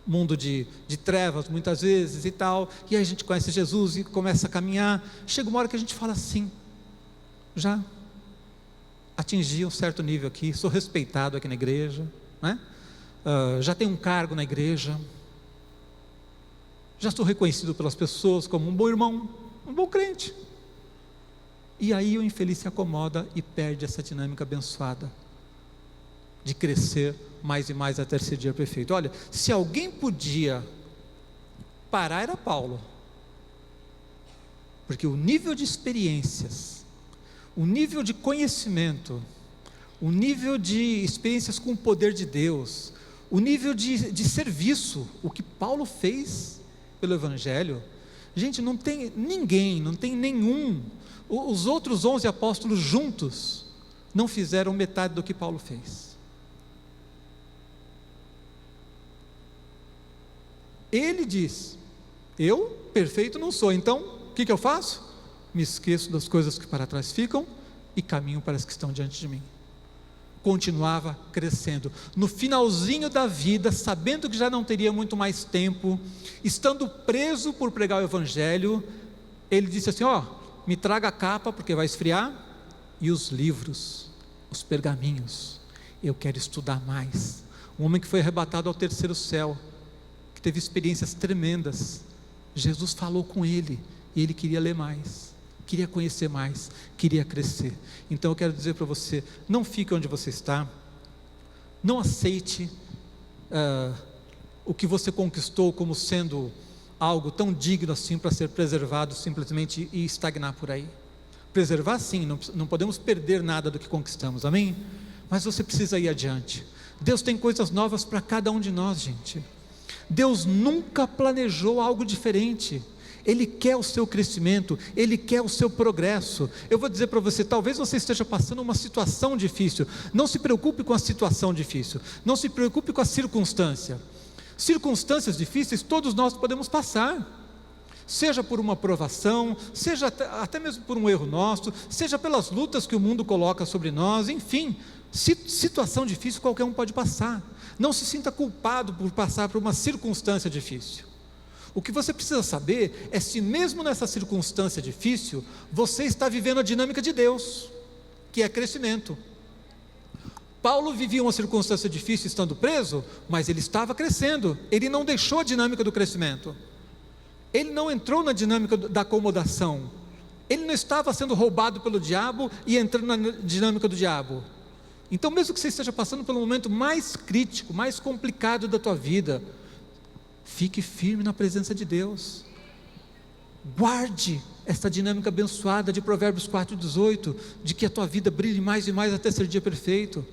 mundo de trevas muitas vezes e tal, e aí a gente conhece Jesus e começa a caminhar. Chega uma hora que a gente fala assim: já atingi um certo nível aqui, sou respeitado aqui na igreja, né? Já tenho um cargo na igreja, já sou reconhecido pelas pessoas como um bom irmão, um bom crente. E aí o infeliz se acomoda e perde essa dinâmica abençoada de crescer mais e mais até ser dia perfeito. Olha, se alguém podia parar, era Paulo, porque o nível de experiências, o nível de conhecimento, o nível de experiências com o poder de Deus, o nível de serviço, o que Paulo fez pelo Evangelho, gente, não tem ninguém, não tem nenhum, os outros 11 apóstolos juntos não fizeram metade do que Paulo fez. Ele diz: eu perfeito não sou, então o que eu faço? Me esqueço das coisas que para trás ficam e caminho para as que estão diante de mim. Continuava crescendo. No finalzinho da vida, sabendo que já não teria muito mais tempo, estando preso por pregar o Evangelho, ele disse assim: me traga a capa porque vai esfriar, e os livros, os pergaminhos, eu quero estudar mais. Um homem que foi arrebatado ao terceiro céu, que teve experiências tremendas, Jesus falou com ele, e ele queria ler mais, queria conhecer mais, queria crescer. Então eu quero dizer para você: não fique onde você está, não aceite o que você conquistou como sendo algo tão digno assim para ser preservado simplesmente e estagnar por aí. preservar sim, não podemos perder nada do que conquistamos, amém? Mas você precisa ir adiante. Deus tem coisas novas para cada um de nós, gente. Deus nunca planejou algo diferente. Ele quer o seu crescimento, Ele quer o seu progresso. Eu vou dizer para você, talvez você esteja passando uma situação difícil. Não se preocupe com a situação difícil, não se preocupe com a circunstância. Circunstâncias difíceis todos nós podemos passar, seja por uma provação, seja até mesmo por um erro nosso, seja pelas lutas que o mundo coloca sobre nós, enfim, situação difícil qualquer um pode passar. Não se sinta culpado por passar por uma circunstância difícil. O que você precisa saber é se mesmo nessa circunstância difícil, você está vivendo a dinâmica de Deus, que é crescimento. Paulo vivia uma circunstância difícil estando preso, mas ele estava crescendo, ele não deixou a dinâmica do crescimento, ele não entrou na dinâmica da acomodação, ele não estava sendo roubado pelo diabo e entrando na dinâmica do diabo. Então mesmo que você esteja passando pelo momento mais crítico, mais complicado da tua vida, fique firme na presença de Deus, guarde esta dinâmica abençoada de Provérbios 4,18, de que a tua vida brilhe mais e mais até ser dia perfeito.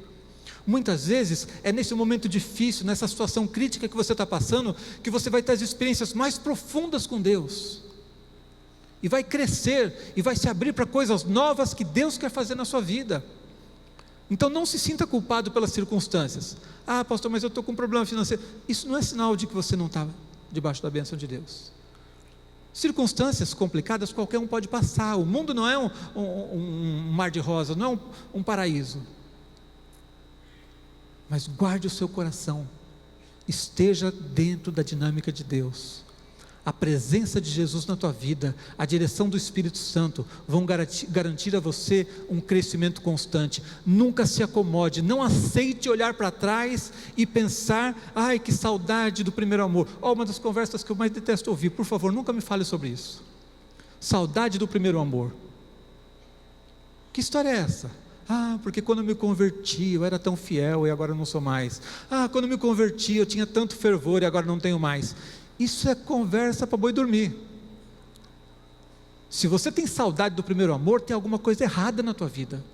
Muitas vezes é nesse momento difícil, nessa situação crítica que você está passando, que você vai ter as experiências mais profundas com Deus, e vai crescer, e vai se abrir para coisas novas que Deus quer fazer na sua vida. Então não se sinta culpado pelas circunstâncias. Ah, pastor, mas eu estou com um problema financeiro. Isso não é sinal de que você não está debaixo da bênção de Deus. Circunstâncias complicadas qualquer um pode passar. O mundo não é um mar de rosas, não é um paraíso. Mas guarde o seu coração, esteja dentro da dinâmica de Deus. A presença de Jesus na tua vida, a direção do Espírito Santo vão garantir a você um crescimento constante. Nunca se acomode, não aceite olhar para trás e pensar, ai que saudade do primeiro amor. Uma das conversas que eu mais detesto ouvir, por favor, nunca me fale sobre isso. Saudade do primeiro amor. Que história é essa? Ah, porque quando eu me converti eu era tão fiel e agora não sou mais. Ah, quando eu me converti eu tinha tanto fervor e agora não tenho mais. Isso é conversa para boi dormir. Se você tem saudade do primeiro amor, tem alguma coisa errada na tua vida,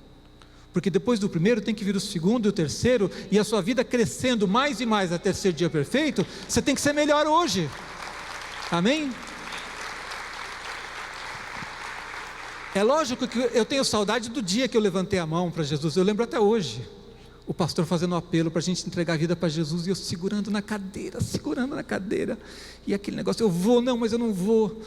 porque depois do primeiro tem que vir o segundo e o terceiro, e a sua vida crescendo mais e mais até ser dia perfeito, você tem que ser melhor hoje, amém? É lógico que eu tenho saudade do dia que eu levantei a mão para Jesus, eu lembro até hoje, o pastor fazendo um apelo para a gente entregar a vida para Jesus, e eu segurando na cadeira, e aquele negócio, eu vou, não, mas eu não vou.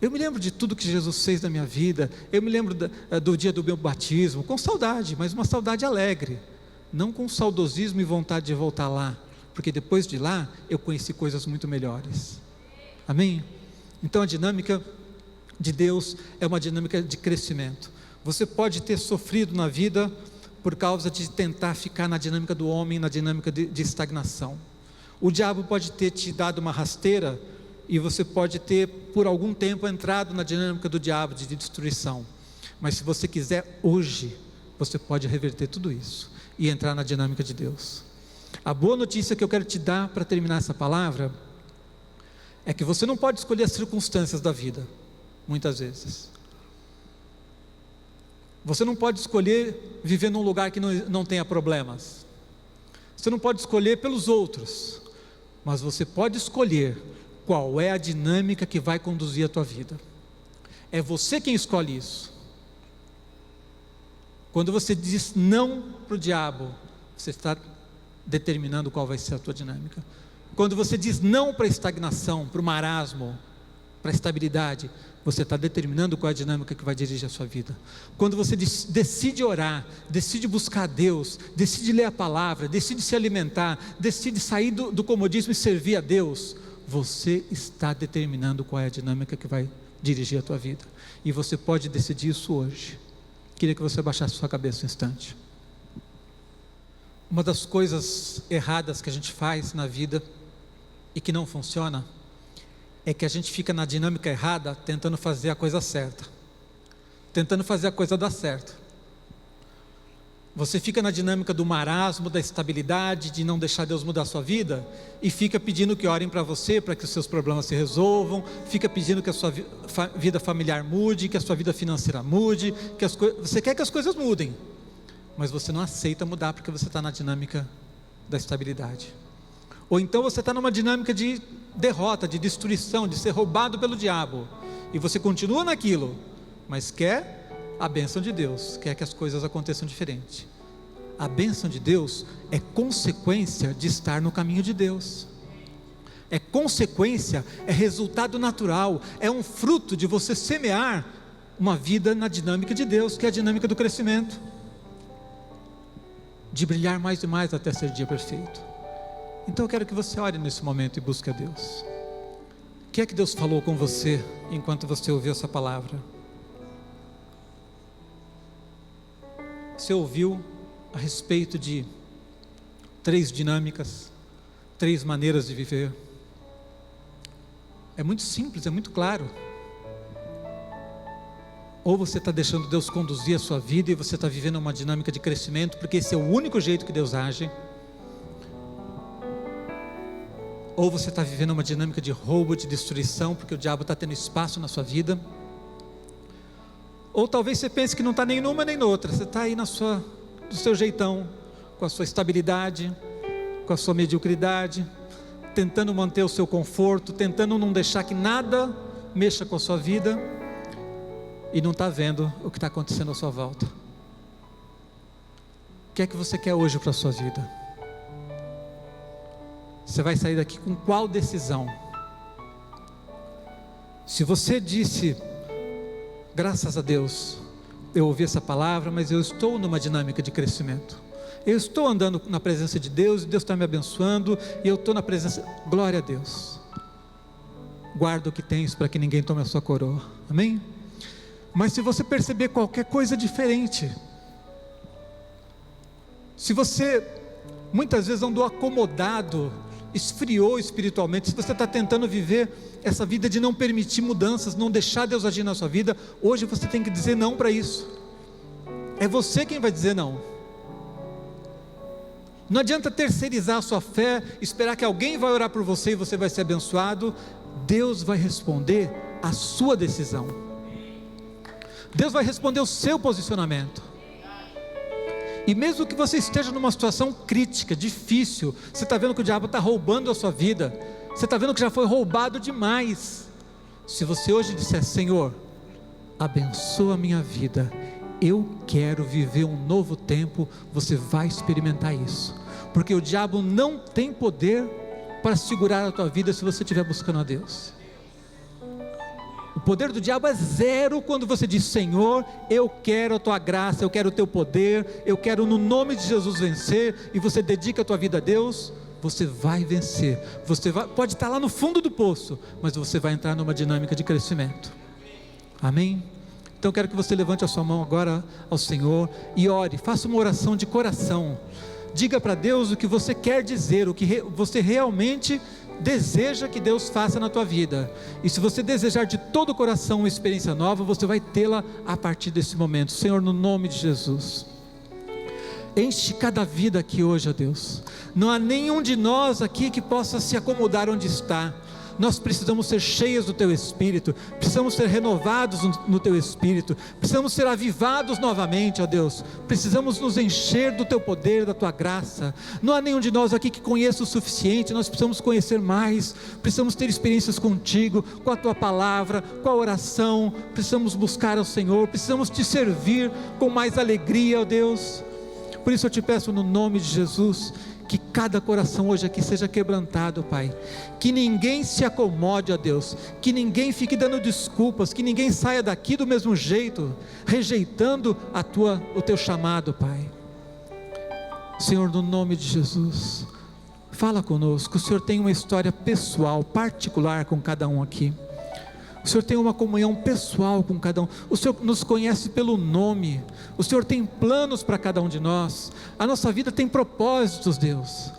Eu me lembro de tudo que Jesus fez na minha vida, eu me lembro do dia do meu batismo, com saudade, mas uma saudade alegre, não com saudosismo e vontade de voltar lá, porque depois de lá, eu conheci coisas muito melhores, amém? Então a dinâmica de Deus é uma dinâmica de crescimento. Você pode ter sofrido na vida por causa de tentar ficar na dinâmica do homem, na dinâmica de estagnação. O diabo pode ter te dado uma rasteira, e você pode ter por algum tempo entrado na dinâmica do diabo de destruição, mas se você quiser hoje, você pode reverter tudo isso e entrar na dinâmica de Deus. A boa notícia que eu quero te dar para terminar essa palavra é que você não pode escolher as circunstâncias da vida, muitas vezes. Você não pode escolher viver num lugar que não tenha problemas. Você não pode escolher pelos outros, mas você pode escolher qual é a dinâmica que vai conduzir a tua vida. É você quem escolhe isso. Quando você diz não para o diabo, você está determinando qual vai ser a tua dinâmica. Quando você diz não para a estagnação, para o marasmo, para a estabilidade, você está determinando qual é a dinâmica que vai dirigir a sua vida. Quando você decide orar, decide buscar a Deus, decide ler a palavra, decide se alimentar, decide sair do comodismo e servir a Deus, você está determinando qual é a dinâmica que vai dirigir a tua vida, e você pode decidir isso hoje. Queria que você abaixasse sua cabeça um instante. Uma das coisas erradas que a gente faz na vida e que não funciona é que a gente fica na dinâmica errada, tentando fazer a coisa certa, tentando fazer a coisa dar certo. Você fica na dinâmica do marasmo, da estabilidade, de não deixar Deus mudar a sua vida, e fica pedindo que orem para você, para que os seus problemas se resolvam, fica pedindo que a sua vida familiar mude, que a sua vida financeira mude, você quer que as coisas mudem, mas você não aceita mudar porque você está na dinâmica da estabilidade. Ou então você está numa dinâmica de derrota, de destruição, de ser roubado pelo diabo, e você continua naquilo, mas quer a bênção de Deus, quer que as coisas aconteçam diferente. A bênção de Deus é consequência de estar no caminho de Deus, é consequência, é resultado natural, é um fruto de você semear uma vida na dinâmica de Deus, que é a dinâmica do crescimento, de brilhar mais e mais até ser dia perfeito. Então eu quero que você ore nesse momento e busque a Deus. O que é que Deus falou com você enquanto você ouviu essa palavra? Você ouviu a respeito de 3 dinâmicas, 3 maneiras de viver. É muito simples, é muito claro. Ou você está deixando Deus conduzir a sua vida e você está vivendo uma dinâmica de crescimento, porque esse é o único jeito que Deus age. Ou você está vivendo uma dinâmica de roubo, de destruição, porque o diabo está tendo espaço na sua vida. Ou talvez você pense que não está nem numa nem noutra, você está aí do seu jeitão, com a sua estabilidade, com a sua mediocridade, tentando manter o seu conforto, tentando não deixar que nada mexa com a sua vida, e não está vendo o que está acontecendo à sua volta. O que é que você quer hoje para a sua vida? Você vai sair daqui com qual decisão? Se você disse: graças a Deus, eu ouvi essa palavra, mas eu estou numa dinâmica de crescimento, eu estou andando na presença de Deus, e Deus está me abençoando, e eu estou na presença, glória a Deus, guarda o que tens para que ninguém tome a sua coroa, amém? Mas se você perceber qualquer coisa diferente, se você muitas vezes andou acomodado, esfriou espiritualmente, se você está tentando viver essa vida de não permitir mudanças, não deixar Deus agir na sua vida, hoje você tem que dizer não para isso. É você quem vai dizer não. Não adianta terceirizar a sua fé, esperar que alguém vai orar por você e você vai ser abençoado. Deus vai responder a sua decisão, Deus vai responder o seu posicionamento. E mesmo que você esteja numa situação crítica, difícil, você está vendo que o diabo está roubando a sua vida, você está vendo que já foi roubado demais, se você hoje disser: Senhor, abençoa a minha vida, eu quero viver um novo tempo, você vai experimentar isso, porque o diabo não tem poder para segurar a tua vida se você estiver buscando a Deus. O poder do diabo é 0 quando você diz: Senhor, eu quero a tua graça, eu quero o teu poder, eu quero no nome de Jesus vencer, e você dedica a tua vida a Deus, você vai vencer, pode estar lá no fundo do poço, mas você vai entrar numa dinâmica de crescimento, amém? Então eu quero que você levante a sua mão agora ao Senhor e ore, faça uma oração de coração, diga para Deus o que você quer dizer, o que você realmente deseja que Deus faça na tua vida, e se você desejar de todo o coração uma experiência nova, você vai tê-la a partir desse momento. Senhor, no nome de Jesus, enche cada vida aqui hoje, ó Deus, não há nenhum de nós aqui que possa se acomodar onde está. Nós precisamos ser cheios do Teu Espírito, precisamos ser renovados no Teu Espírito, precisamos ser avivados novamente, ó Deus, precisamos nos encher do Teu poder, da Tua graça. Não há nenhum de nós aqui que conheça o suficiente, nós precisamos conhecer mais, precisamos ter experiências contigo, com a Tua palavra, com a oração, precisamos buscar ao Senhor, precisamos Te servir com mais alegria, ó Deus. Por isso eu Te peço no nome de Jesus, que cada coração hoje aqui seja quebrantado, Pai, que ninguém se acomode, ó Deus, que ninguém fique dando desculpas, que ninguém saia daqui do mesmo jeito, rejeitando o Teu chamado, Pai. Senhor, no nome de Jesus, fala conosco. O Senhor tem uma história pessoal, particular com cada um aqui, o Senhor tem uma comunhão pessoal com cada um, o Senhor nos conhece pelo nome, o Senhor tem planos para cada um de nós, a nossa vida tem propósitos, Deus.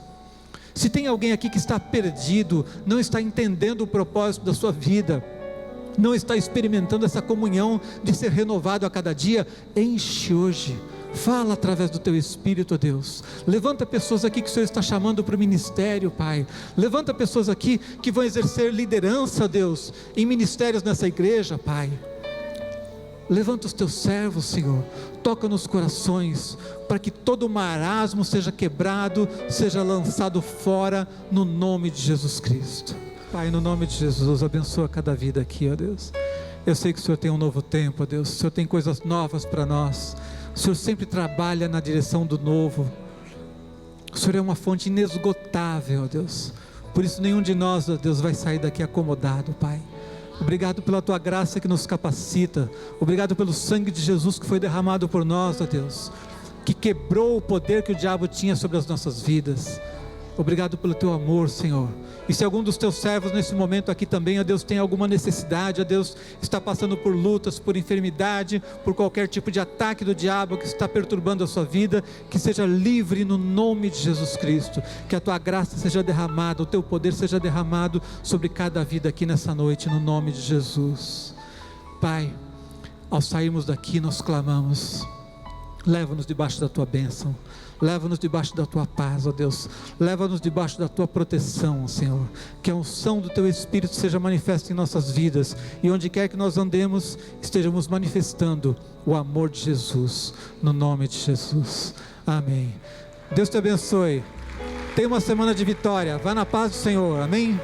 Se tem alguém aqui que está perdido, não está entendendo o propósito da sua vida, não está experimentando essa comunhão de ser renovado a cada dia, enche hoje Fala através do Teu Espírito, ó Deus. Levanta pessoas aqui que o Senhor está chamando para o ministério, Pai. Levanta pessoas aqui que vão exercer liderança, ó Deus, em ministérios nessa igreja, Pai. Levanta os Teus servos, Senhor. Toca nos corações, para que todo marasmo seja quebrado, seja lançado fora, no nome de Jesus Cristo. Pai, no nome de Jesus, abençoa cada vida aqui, ó Deus. Eu sei que o Senhor tem um novo tempo, ó Deus. O Senhor tem coisas novas para nós. O Senhor sempre trabalha na direção do novo. O Senhor é uma fonte inesgotável, ó Deus. Por isso nenhum de nós, ó Deus, vai sair daqui acomodado, Pai. Obrigado pela Tua graça que nos capacita. Obrigado pelo sangue de Jesus que foi derramado por nós, ó Deus, que quebrou o poder que o diabo tinha sobre as nossas vidas. Obrigado pelo Teu amor, Senhor. E se algum dos Teus servos nesse momento aqui também, ó Deus, tem alguma necessidade, ó Deus, está passando por lutas, por enfermidade, por qualquer tipo de ataque do diabo que está perturbando a sua vida, que seja livre no nome de Jesus Cristo. Que a Tua graça seja derramada, o Teu poder seja derramado sobre cada vida aqui nessa noite, no nome de Jesus. Pai, ao sairmos daqui nós clamamos: leva-nos debaixo da Tua bênção. Leva-nos debaixo da Tua paz, ó Deus. Leva-nos debaixo da Tua proteção, Senhor. Que a unção do Teu Espírito seja manifesta em nossas vidas. E onde quer que nós andemos, estejamos manifestando o amor de Jesus. No nome de Jesus. Amém. Deus te abençoe. Tenha uma semana de vitória. Vá na paz do Senhor. Amém.